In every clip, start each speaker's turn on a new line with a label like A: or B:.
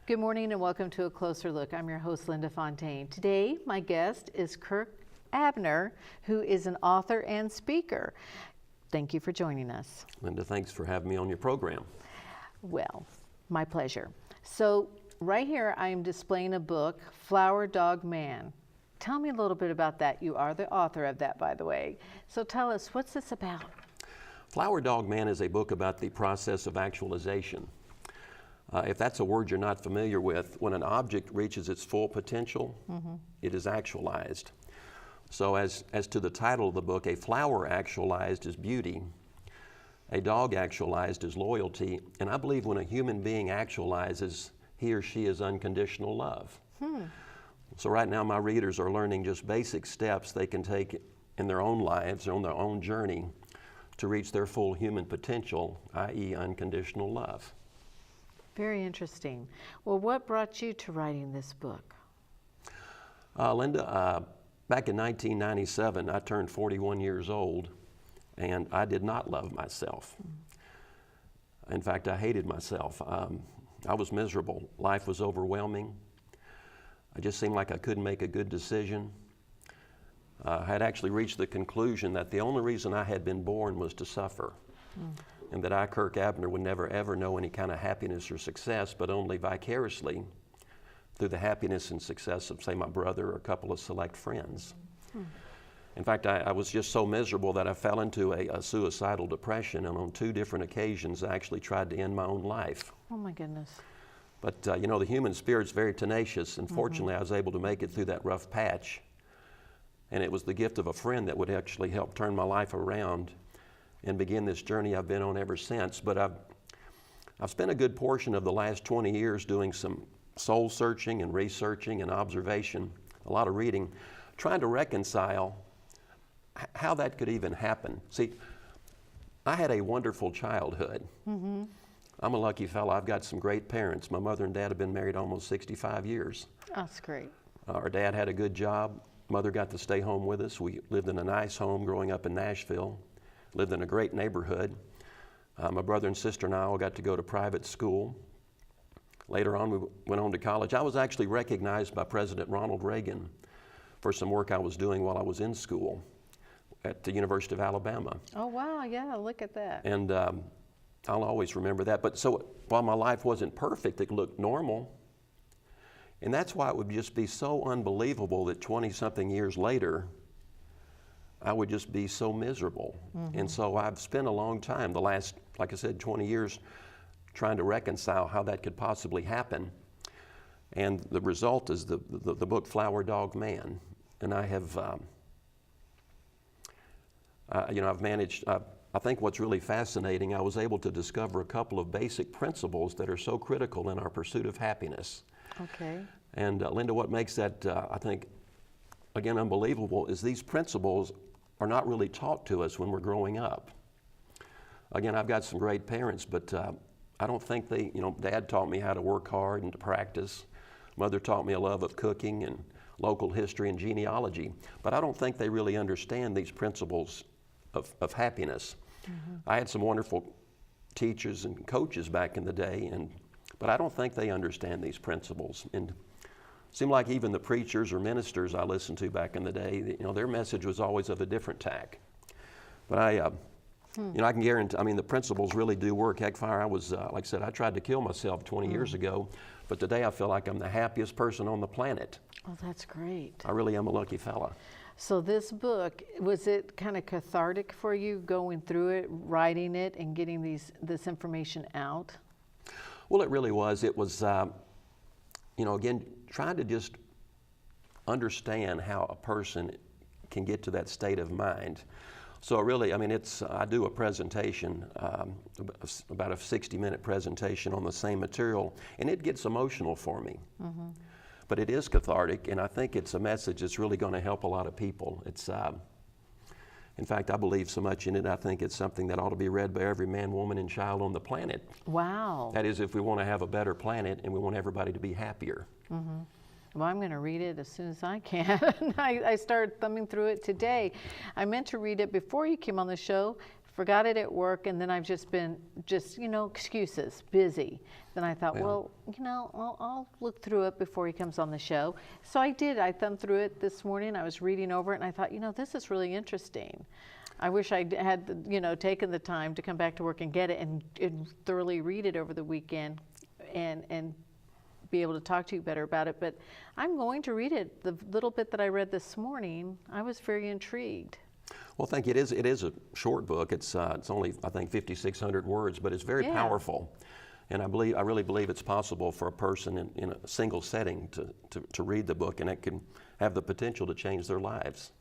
A: Good morning and welcome to A Closer Look. I'm your host, Linda Fontaine. Today, my guest is Kirk Abner, who is an author and speaker. Thank you for joining us.
B: Linda, thanks for having me on your program.
A: Well, my pleasure. So right here, I am displaying a book, Flower Dog Man. Tell me a little bit about that. You are the author of that, by the way. So tell us, what's this about?
B: Flower Dog Man is a book about the process of actualization. If that's a word you're not familiar with, when an object reaches its full potential, it is actualized. So as to the title of the book, a flower actualized is beauty, a dog actualized is loyalty, and I believe when a human being actualizes, he or she is unconditional love. So right now my readers are learning just basic steps they can take in their own lives, on their own journey, to reach their full human potential, i.e. unconditional love.
A: Very interesting. Well, what brought you to writing this book?
B: Linda, back in 1997, I turned 41 years old, and I did not love myself. In fact, I hated myself. I was miserable. Life was overwhelming. I just seemed like I couldn't make a good decision. I had actually reached the conclusion that the only reason I had been born was to suffer. And that I, Kirk Abner, would never ever know any kind of happiness or success, but only vicariously through the happiness and success of, say, my brother or a couple of select friends. In fact, I was just so miserable that I fell into a suicidal depression, and on 2 different occasions I actually tried to end my own life.
A: Oh my goodness.
B: But you know, the human spirit's very tenacious, and fortunately I was able to make it through that rough patch. And it was the gift of a friend that would actually help turn my life around and begin this journey I've been on ever since. But I've spent a good portion of the last 20 years doing some soul searching and researching and observation, a lot of reading, trying to reconcile how that could even happen. See, I had a wonderful childhood. I'm a lucky fellow. I've got some great parents. My mother and dad have been married almost 65 years.
A: That's great.
B: Our dad had a good job. Mother got to stay home with us. We lived in a nice home growing up in Nashville. Lived in a great neighborhood. My brother and sister and I all got to go to private school. Later on, we went on to college. I was actually recognized by President Ronald Reagan for some work I was doing while I was in school at the University of Alabama.
A: Oh wow, yeah, look at that.
B: And I'll always remember that. But so while my life wasn't perfect, it looked normal. And that's why it would just be so unbelievable that 20-something years later, I would just be so miserable. And so I've spent a long time, the last, like I said, 20 years, trying to reconcile how that could possibly happen. And the result is the book Flower Dog Man. And I have, I've managed, I think what's really fascinating, I was able to discover a couple of basic principles that are so critical in our pursuit of happiness.
A: Okay. And
B: Linda, what makes that, I think, again, unbelievable is these principles are not really taught to us when we're growing up. Again, I've got some great parents, but I don't think they, Dad taught me how to work hard and to practice. Mother taught me a love of cooking and local history and genealogy, but I don't think they really understand these principles of happiness. I had some wonderful teachers and coaches back in the day, but I don't think they understand these principles. And seemed like even the preachers or ministers I listened to back in the day, their message was always of a different tack. But I can guarantee, the principles really do work. Heck, fire, I was, like I said, I tried to kill myself 20 years ago, but today I feel like I'm the happiest person on the planet.
A: Oh, that's great.
B: I really am a lucky fella.
A: So this book, was it kind of cathartic for you going through it, writing it, and getting this information out?
B: Well, it really was. It was, again, trying to just understand how a person can get to that state of mind. So really, I do a presentation, about a 60-minute presentation on the same material, and it gets emotional for me. But it is cathartic, and I think it's a message that's really going to help a lot of people. It's, in fact, I believe so much in it, I think it's something that ought to be read by every man, woman, and child on the planet.
A: Wow.
B: That is, if we want to have a better planet and we want everybody to be happier.
A: Well, I'm going to read it as soon as I can. I started thumbing through it today. I meant to read it before you came on the show. forgot it at work, and then I've just been, excuses, busy. Then I thought, well, I'll look through it before he comes on the show. So I did. I thumbed through it this morning. I was reading over it, and I thought, this is really interesting. I wish I had, taken the time to come back to work and get it and thoroughly read it over the weekend and be able to talk to you better about it. But I'm going to read it. The little bit that I read this morning, I was very intrigued.
B: Well, thank you. It is a short book. It's only, I think, 5,600 words, but it's very powerful. And I really believe it's possible for a person in a single setting to read the book, and it can have the potential to change their lives.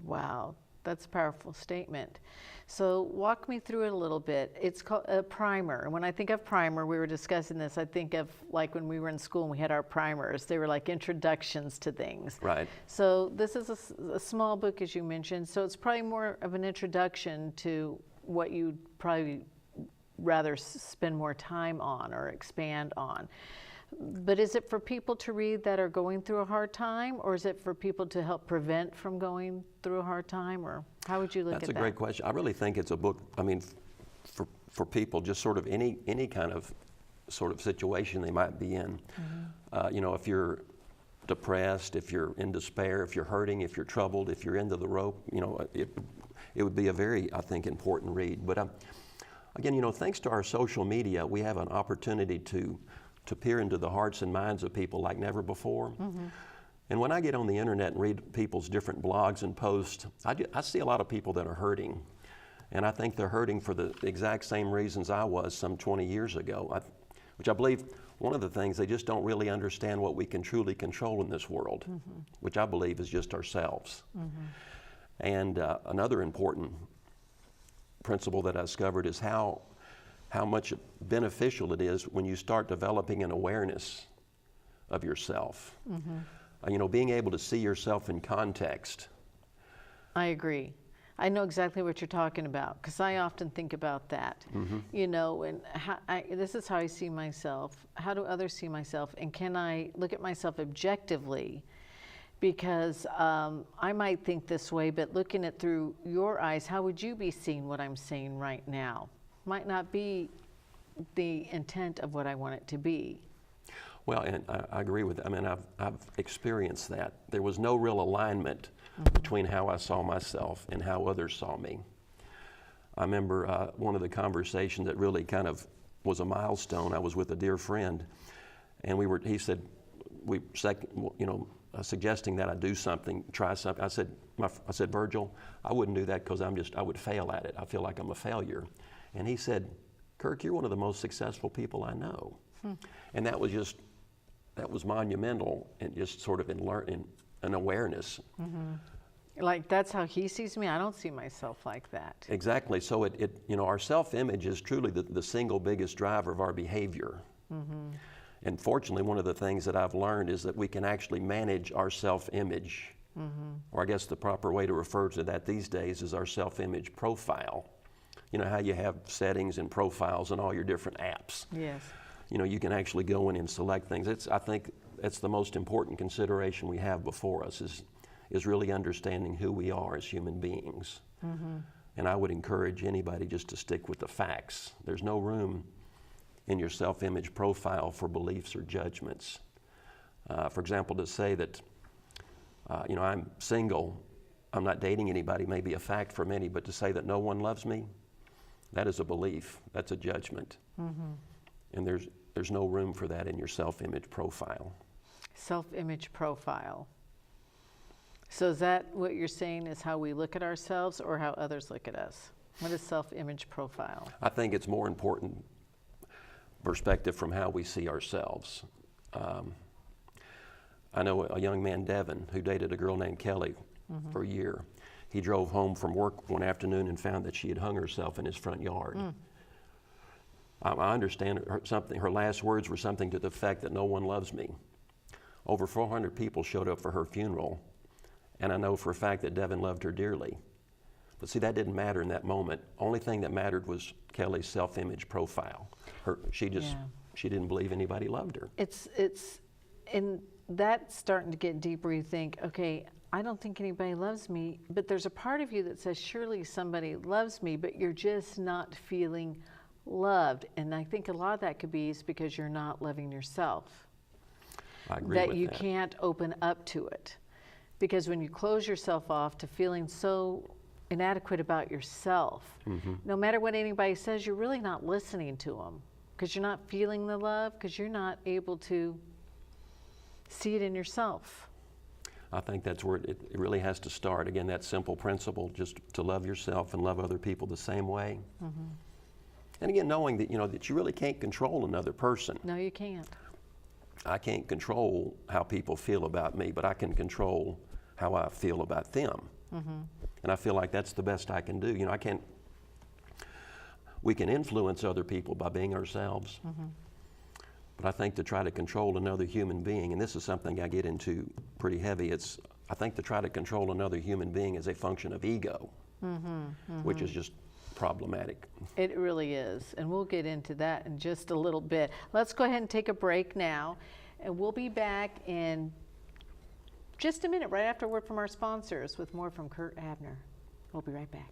A: Wow, that's a powerful statement. So walk me through it a little bit. It's called a primer. And when I think of primer, we were discussing this, I think of like when we were in school and we had our primers. They were like introductions to things.
B: Right.
A: So this is a small book, as you mentioned, so it's probably more of an introduction to what you'd probably rather spend more time on or expand on. But is it for people to read that are going through a hard time, or is it for people to help prevent from going through a hard time, or how would you look at that?
B: That's a great question. I really think it's a book, for people, just sort of any kind of sort of situation they might be in. If you're depressed, if you're in despair, if you're hurting, if you're troubled, if you're into the rope, it would be a very, I think, important read. But again, thanks to our social media, we have an opportunity to peer into the hearts and minds of people like never before. And when I get on the internet and read people's different blogs and posts, I see a lot of people that are hurting. And I think they're hurting for the exact same reasons I was some 20 years ago, which I believe one of the things, they just don't really understand what we can truly control in this world, which I believe is just ourselves. And another important principle that I discovered is how much beneficial it is when you start developing an awareness of yourself. Being able to see yourself in context.
A: I agree. I know exactly what you're talking about, because I often think about that. And this is how I see myself. How do others see myself? And can I look at myself objectively? Because I might think this way, but looking at through your eyes, how would you be seeing what I'm seeing right now? Might not be the intent of what I want it to be.
B: Well, and I agree with that. I mean, I've experienced that. There was no real alignment between how I saw myself and how others saw me. I remember one of the conversations that really kind of was a milestone. I was with a dear friend, and he said, suggesting that I do something, try something. I said, Virgil, I wouldn't do that because I would fail at it. I feel like I'm a failure. And he said, Kirk, you're one of the most successful people I know. And that was monumental, and just sort of in an awareness.
A: Like that's how he sees me. I don't see myself like that.
B: Exactly. So our self-image is truly the single biggest driver of our behavior. And fortunately, one of the things that I've learned is that we can actually manage our self-image. Or I guess the proper way to refer to that these days is our self-image profile. You know how you have settings and profiles in all your different apps.
A: Yes.
B: You can actually go in and select things. I think it's the most important consideration we have before us is really understanding who we are as human beings. And I would encourage anybody just to stick with the facts. There's no room in your self-image profile for beliefs or judgments. For example, to say that, I'm single, I'm not dating anybody may be a fact for many, but to say that no one loves me, that is a belief, that's a judgment. And there's no room for that in your self-image profile.
A: Self-image profile. So is that what you're saying is how we look at ourselves or how others look at us? What is self-image profile?
B: I think it's more important perspective from how we see ourselves. I know a young man, Devin, who dated a girl named Kelly for a year. He drove home from work one afternoon and found that she had hung herself in his front yard. I understand her last words were something to the effect that no one loves me. Over 400 people showed up for her funeral, and I know for a fact that Devin loved her dearly. But see, that didn't matter in that moment. Only thing that mattered was Kelly's self-image profile. She didn't believe anybody loved her.
A: And that's starting to get deeper. You think, okay, I don't think anybody loves me, but there's a part of you that says, surely somebody loves me, but you're just not feeling loved. And I think a lot of that could be is because you're not loving yourself.
B: I agree
A: That
B: with
A: you
B: that.
A: can't open up to it. Because when you close yourself off to feeling so inadequate about yourself, no matter what anybody says, you're really not listening to them. Because you're not feeling the love, because you're not able to see it in yourself.
B: I think that's where it really has to start. Again, that simple principle, just to love yourself and love other people the same way. And again, knowing that, that you really can't control another person.
A: No, you can't.
B: I can't control how people feel about me, but I can control how I feel about them. And I feel like that's the best I can do. We can influence other people by being ourselves. But I think to try to control another human being, and this is something I get into pretty heavy, I think to try to control another human being is a function of ego, which is just problematic.
A: It really is, and we'll get into that in just a little bit. Let's go ahead and take a break now, and we'll be back in just a minute, right after a word from our sponsors, with more from Kirk Abner. We'll be right back.